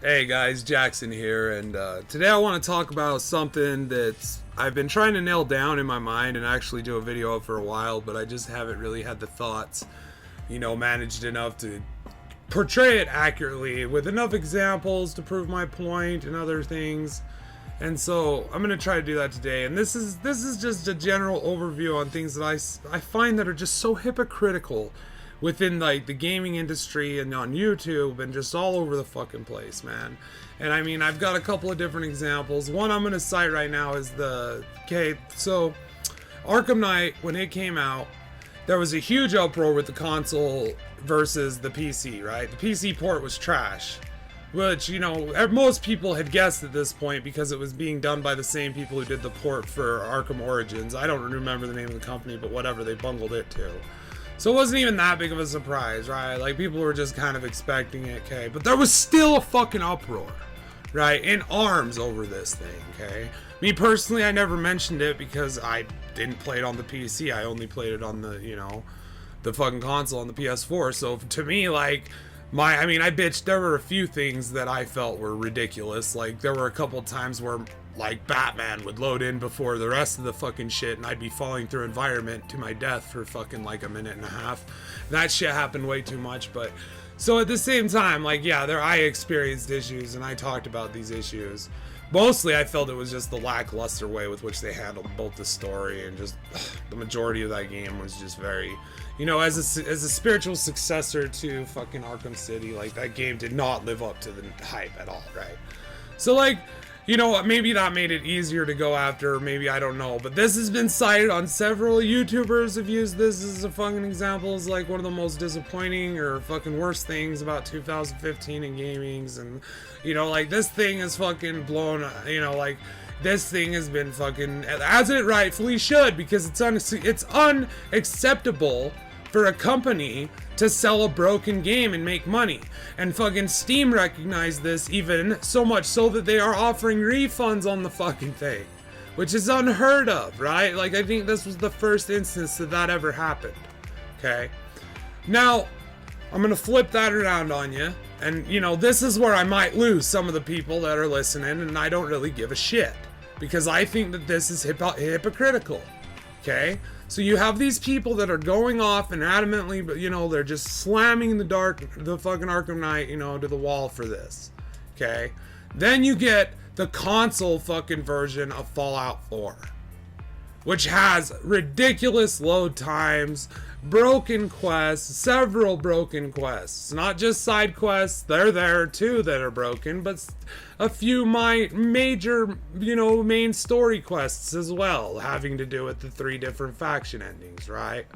Hey guys, Jaxxsin here, and today I want to talk about something that I've been trying to nail down in my mind and actually do a video of for a while, but I just haven't really had the thoughts, managed enough to portray it accurately with enough examples to prove my point and other things. And so I'm gonna try to do that today. And this is just a general overview on things that I find that are just so hypocritical within like the gaming industry and on YouTube and just all over the fucking place, man. And I mean, I've got a couple of different examples. One I'm gonna cite right now is so Arkham Knight, when it came out, there was a huge uproar with the console versus the PC, right? The PC port was trash, which, most people had guessed at this point because it was being done by the same people who did the port for Arkham Origins. I don't remember the name of the company, but whatever, they bungled it too. So it wasn't even that big of a surprise, right? Like, people were just kind of expecting it, okay? But there was still a fucking uproar, right? In arms over this thing, okay? Me personally, I never mentioned it because I didn't play it on the PC. I only played it on the, the fucking console on the PS4. So to me, like, I bitched. There were a few things that I felt were ridiculous. Like, there were a couple times where, like, Batman would load in before the rest of the fucking shit, and I'd be falling through environment to my death for fucking like a minute and a half. That shit happened way too much. But so at the same time, like, yeah, I experienced issues, and I talked about these issues. Mostly I felt it was just the lackluster way with which they handled both the story and just the majority of that game was just very, as a spiritual successor to fucking Arkham City, like, that game did not live up to the hype at all, right? So, like, maybe that made it easier to go after, maybe, I don't know. But this has been cited on several YouTubers have used this as a fucking example as like one of the most disappointing or fucking worst things about 2015 in gamings. And, like, this thing is fucking blown, like, this thing has been fucking, as it rightfully should, because it's unacceptable for a company to sell a broken game and make money. And fucking Steam recognized this, even so much so that they are offering refunds on the fucking thing, which is unheard of, right? Like, I think this was the first instance that ever happened. Okay, now I'm gonna flip that around on you, and this is where I might lose some of the people that are listening, and I don't really give a shit because I think that this is hypocritical. Okay, so you have these people that are going off and adamantly, but they're just slamming the fucking Arkham Knight, to the wall for this. Okay, then you get the console fucking version of Fallout 4, which has ridiculous load times, broken quests, several broken quests, not just side quests. They're there too that are broken, but a few major, main story quests as well, having to do with the 3 different faction endings, right?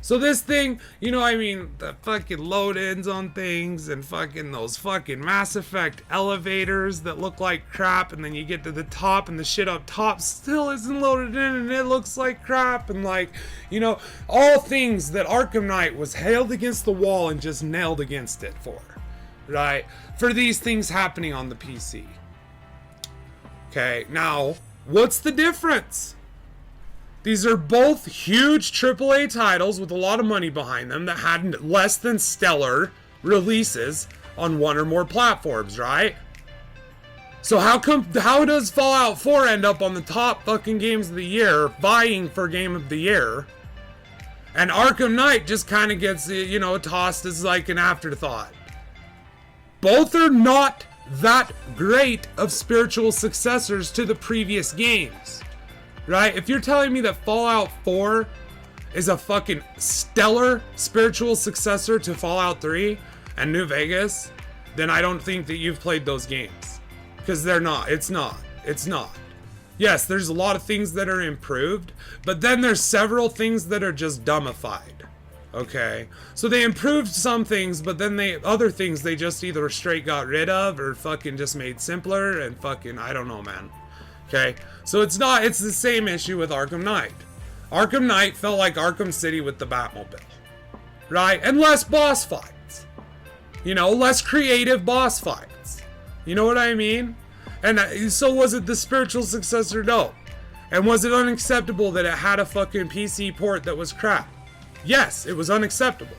So this thing, the fucking load-ins on things and fucking those fucking Mass Effect elevators that look like crap, and then you get to the top and the shit up top still isn't loaded in and it looks like crap, and like, all things that Arkham Knight was hailed against the wall and just nailed against it for, right? For these things happening on the PC. Okay, now, what's the difference? These are both huge AAA titles with a lot of money behind them that had less than stellar releases on one or more platforms, right? So how does Fallout 4 end up on the top fucking games of the year, vying for Game of the Year, and Arkham Knight just kind of gets, tossed as like an afterthought? Both are not that great of spiritual successors to the previous games. Right? If you're telling me that Fallout 4 is a fucking stellar spiritual successor to Fallout 3 and New Vegas, then I don't think that you've played those games. Because they're not. It's not. It's not. Yes, there's a lot of things that are improved, but then there's several things that are just dumbified. Okay? So they improved some things, but then other things they just either straight got rid of or fucking just made simpler and fucking, I don't know, man. Okay, so it's the same issue with Arkham Knight. Arkham Knight felt like Arkham City with the Batmobile, right? And less boss fights. Less creative boss fights. You know what I mean? And so was it the spiritual successor? No. And was it unacceptable that it had a fucking PC port that was crap? Yes, it was unacceptable.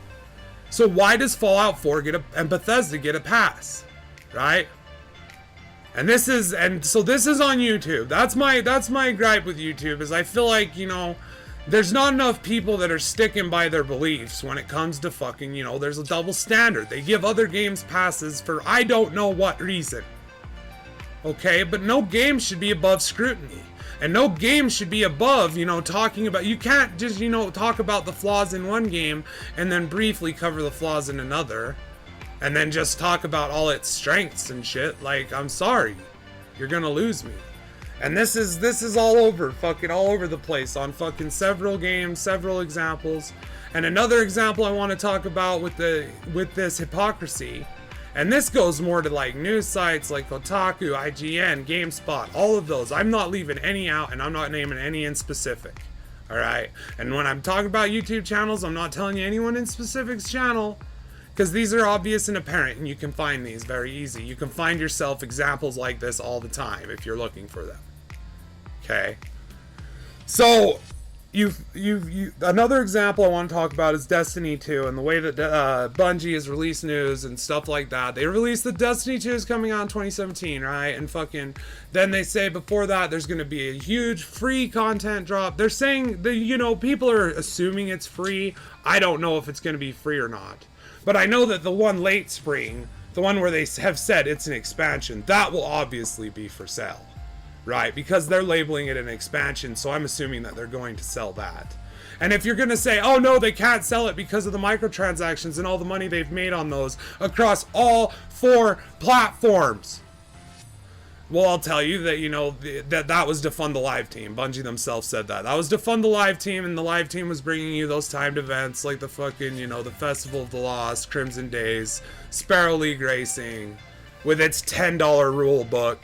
So why does Fallout 4 and Bethesda get a pass? Right? And so this is on YouTube. That's my gripe with YouTube, is I feel like, you know, there's not enough people that are sticking by their beliefs when it comes to fucking, you know, there's a double standard. They give other games passes for I don't know what reason. Okay, but no game should be above scrutiny. And no game should be above, you know, talking about, you can't just, you know, talk about the flaws in one game and then briefly cover the flaws in another. And then just talk about all its strengths and shit. Like, I'm sorry. You're gonna lose me. And this is all over, fucking all over the place on fucking several games, several examples. And another example I want to talk about with this hypocrisy, and this goes more to like news sites like Kotaku, IGN, GameSpot, all of those. I'm not leaving any out, and I'm not naming any in specific. All right. And when I'm talking about YouTube channels, I'm not telling you anyone in specific's channel, because these are obvious and apparent, and you can find these very easy. You can find yourself examples like this all the time if you're looking for them. Okay. So another example I want to talk about is Destiny 2 and the way that Bungie has released news and stuff like that. They released that Destiny 2 is coming out in 2017, right? And fucking then they say before that there's going to be a huge free content drop. They're saying that, you know, people are assuming it's free. I don't know if it's going to be free or not. But I know that the one late spring, the one where they have said it's an expansion, that will obviously be for sale. Right, because they're labeling it an expansion, so I'm assuming that they're going to sell that. And if you're going to say, oh no, they can't sell it because of the microtransactions and all the money they've made on those across all 4 platforms. Well, I'll tell you that, you know, that was to fund the live team. Bungie themselves said that. That was to fund the live team, and the live team was bringing you those timed events like the fucking, you know, the Festival of the Lost, Crimson Days, Sparrow League Racing, with its $10 rule book.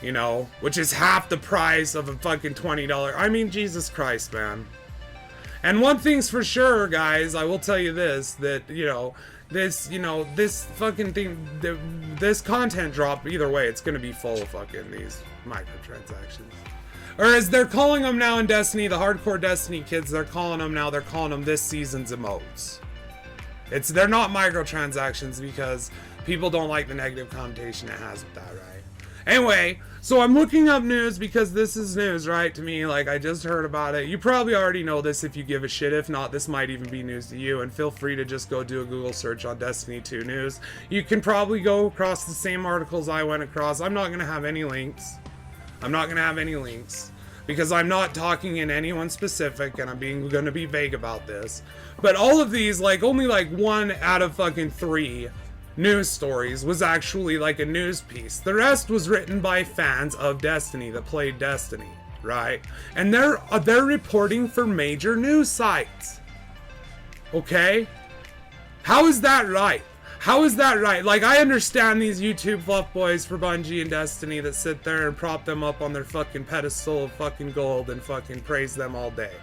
You know, which is half the price of a fucking $20. I mean, Jesus Christ, man. And one thing's for sure, guys, I will tell you this, that, you know, this fucking thing, this content drop, either way, it's gonna be full of fucking these microtransactions. Or as they're calling them now in Destiny, the hardcore Destiny kids, they're calling them this season's emotes. They're not microtransactions because people don't like the negative connotation it has with that, right? Anyway, so I'm looking up news because this is news, right, to me. Like, I just heard about it. You probably already know this if you give a shit. If not, this might even be news to you. And feel free to just go do a Google search on Destiny 2 news. You can probably go across the same articles I went across. I'm not going to have any links. Because I'm not talking in anyone specific, and I'm going to be vague about this. But all of these, like, only like 1 out of fucking 3 news stories was actually like a news piece. The rest was written by fans of Destiny that played Destiny, right? And they're reporting for major news sites. Okay? How is that right? Like, I understand these YouTube fluff boys for Bungie and Destiny that sit there and prop them up on their fucking pedestal of fucking gold and fucking praise them all day,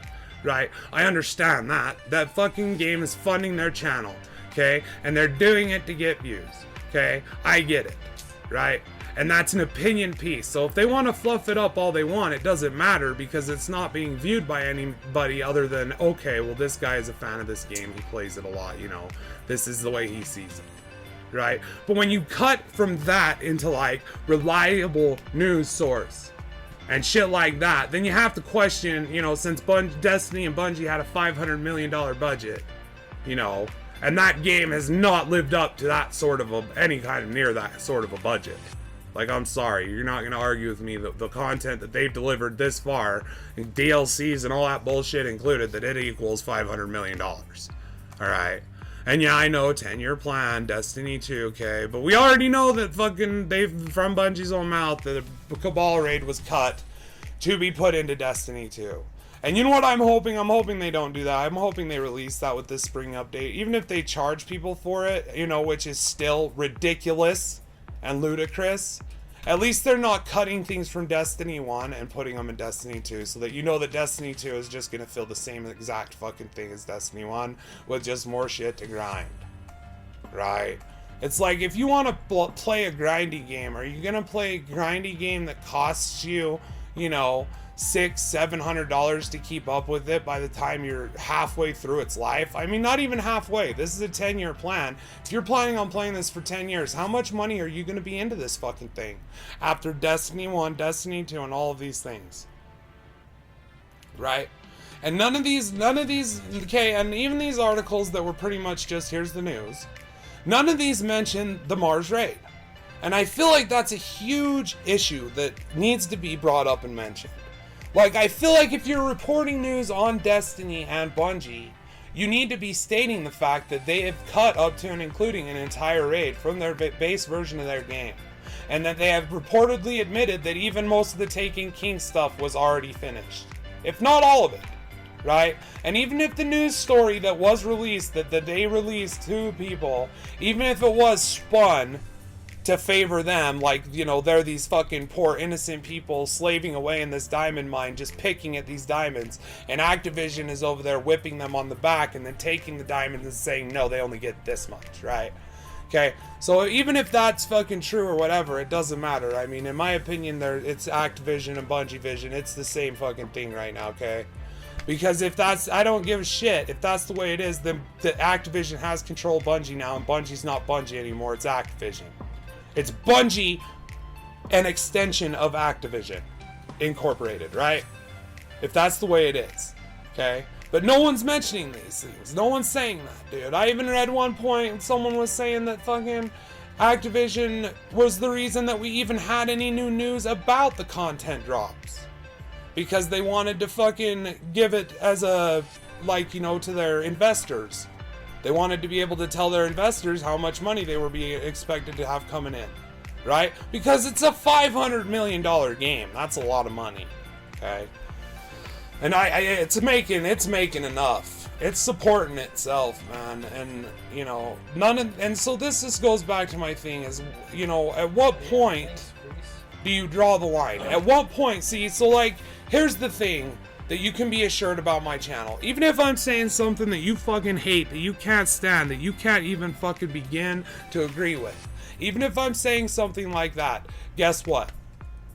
right? I understand that. That fucking game is funding their channel. Okay, and they're doing it to get views. Okay, I get it, right? And that's an opinion piece. So if they want to fluff it up all they want, it doesn't matter because it's not being viewed by anybody other than, okay, well, this guy is a fan of this game. He plays it a lot, you know. This is the way he sees it, right? But when you cut from that into like reliable news source and shit like that, then you have to question, you know, since Destiny and Bungie had a $500 million budget, you know, and that game has not lived up to that sort of any kind of near that sort of a budget. Like, I'm sorry, you're not going to argue with me that the content that they've delivered this far, and DLCs and all that bullshit included, that it equals $500 million. Alright? And yeah, I know, 10-year plan, Destiny 2, okay, but we already know that fucking, from Bungie's own mouth, that the Cabal raid was cut to be put into Destiny 2. And you know what I'm hoping? I'm hoping they don't do that. I'm hoping they release that with this spring update. Even if they charge people for it, you know, which is still ridiculous and ludicrous. At least they're not cutting things from Destiny 1 and putting them in Destiny 2. So that you know that Destiny 2 is just going to feel the same exact fucking thing as Destiny 1. With just more shit to grind. Right? It's like, if you want to play a grindy game, are you going to play a grindy game that costs you, you know, $600-700 to keep up with it by the time you're halfway through its life. I mean, not even halfway. This is a 10-year plan. If you're planning on playing this for 10 years, how much money are you going to be into this fucking thing after Destiny 1, Destiny 2, and all of these things? Right? And none of these, okay, and even these articles that were pretty much just, here's the news, none of these mention the Mars raid. And I feel like that's a huge issue that needs to be brought up and mentioned. Like, I feel like if you're reporting news on Destiny and Bungie, you need to be stating the fact that they have cut up to and including an entire raid from their base version of their game. And that they have reportedly admitted that even most of the Taken King stuff was already finished. If not all of it, right? And even if the news story that was released, that they released to people, even if it was spun to favor them, like, you know, they're these fucking poor innocent people slaving away in this diamond mine, just picking at these diamonds, and Activision is over there whipping them on the back and then taking the diamonds and saying, no, they only get this much, right? Okay, so even if that's fucking true or whatever, it doesn't matter. I mean, in my opinion, it's Activision and Bungie Vision, it's the same fucking thing right now, okay? Because if that's, I don't give a shit. If that's the way it is, then the Activision has control of Bungie now, and Bungie's not Bungie anymore, it's Activision. It's Bungie, an extension of Activision Incorporated, right? If that's the way it is, okay? But no one's mentioning these things. No one's saying that, dude. I even read one point someone was saying that fucking Activision was the reason that we even had any new news about the content drops. Because they wanted to fucking give it as a, like, you know, to their investors. They wanted to be able to tell their investors how much money they were being expected to have coming in, right? Because it's a $500 million game. That's a lot of money, okay? And it's making enough. It's supporting itself, man. And, you know, and so this just goes back to my thing is, you know, at what point do you draw the line? At what point, see, so like, here's the thing that you can be assured about my channel. Even if I'm saying something that you fucking hate, that you can't stand, that you can't even fucking begin to agree with. Even if I'm saying something like that, guess what?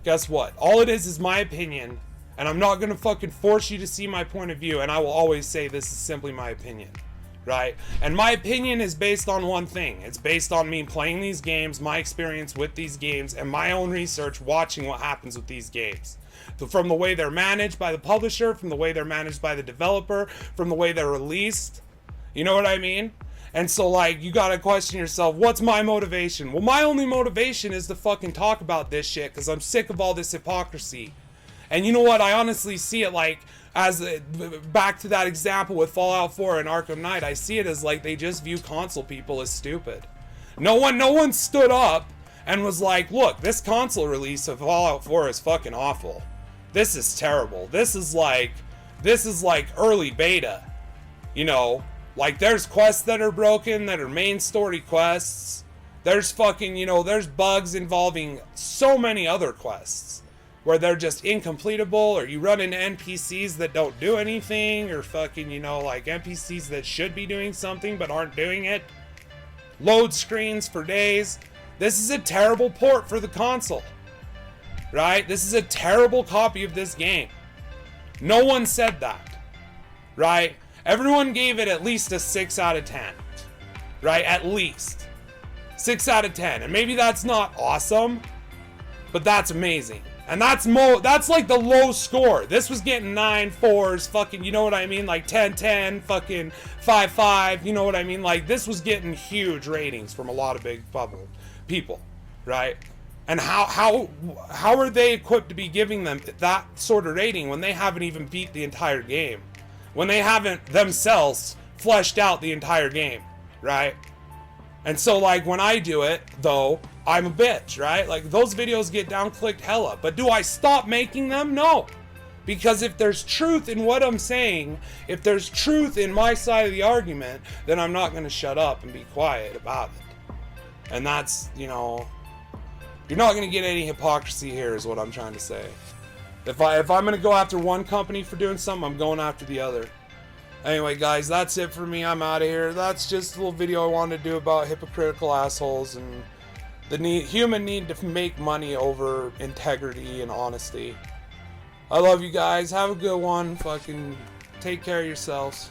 Guess what? All it is my opinion, and I'm not gonna fucking force you to see my point of view, and I will always say this is simply my opinion, right? And my opinion is based on one thing. It's based on me playing these games, my experience with these games, and my own research watching what happens with these games. From the way they're managed by the publisher, from the way they're managed by the developer, from the way they're released. You know what I mean? And so, like, you gotta question yourself, what's my motivation? Well, my only motivation is to fucking talk about this shit, because I'm sick of all this hypocrisy. And you know what? I honestly see it like, back to that example with Fallout 4 and Arkham Knight, I see it as like they just view console people as stupid. No one stood up and was like, look, this console release of Fallout 4 is fucking awful. This is terrible. This is like early beta. You know, like there's quests that are broken that are main story quests. There's fucking, you know, there's bugs involving so many other quests where they're just incompletable, or you run into NPCs that don't do anything, or fucking, you know, like NPCs that should be doing something but aren't doing it. Load screens for days. This is a terrible port for the console. Right? This is a terrible copy of this game. No one said that. Right? Everyone gave it at least a 6 out of 10. Right? At least. 6 out of 10. And maybe that's not awesome, but that's amazing. And that's like the low score. This was getting 9, 4s, fucking, you know what I mean? Like 10, 10, fucking 5, 5, you know what I mean? Like this was getting huge ratings from a lot of big people, right? And how are they equipped to be giving them that sort of rating when they haven't even beat the entire game? When they haven't themselves fleshed out the entire game, right? And so like when I do it, though, I'm a bitch, right? Like those videos get down-clicked hella. But do I stop making them? No. Because if there's truth in what I'm saying, if there's truth in my side of the argument, then I'm not going to shut up and be quiet about it. And that's, you know, you're not going to get any hypocrisy here is what I'm trying to say. If I'm going to go after one company for doing something, I'm going after the other. Anyway, guys, that's it for me. I'm out of here. That's just a little video I wanted to do about hypocritical assholes and the human need to make money over integrity and honesty. I love you guys. Have a good one. Fucking take care of yourselves.